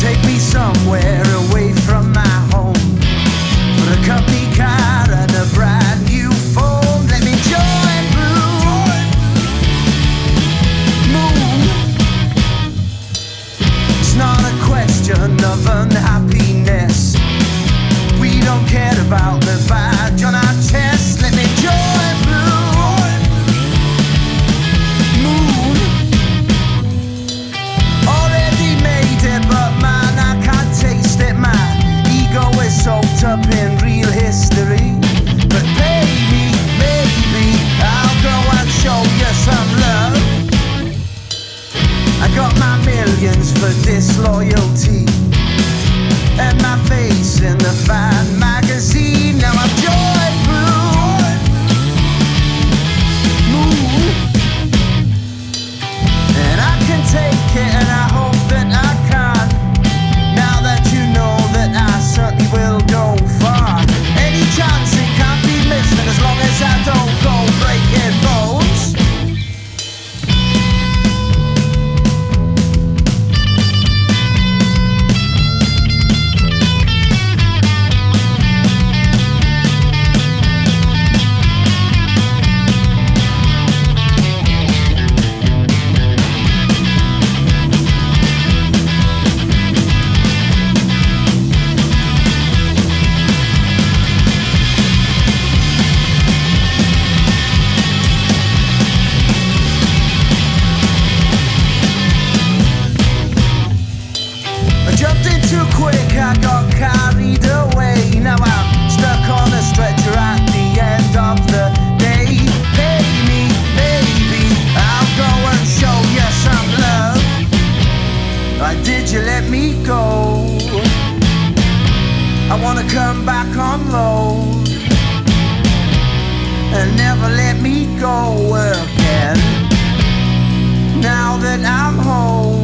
Take me somewhere away from my home, for a company car and a brand new phone. Let me join Blue Moon. It's not a question of unhappiness. We don't care about the badge on our chest. Let me join Blue Moon. Already made it, but man, I can't taste it. My ego is soaked up in real history. But baby, maybe I'll go and show you some love. I got my millions for disloyalty, and my face in the fan magazine. Now I'm joined Blue Moon, and I can take it, and I hope that I can. Now that you know that I certainly will go far. Any chance it can't be missed, and as long as I don't go breaking bones. Jumped in too quick, I got carried away. Now I'm stuck on a stretcher at the end of the day. Pay me, baby, I'll go and show you some love. Why did you let me go? I wanna come back on load and never let me go again. Now that I'm home,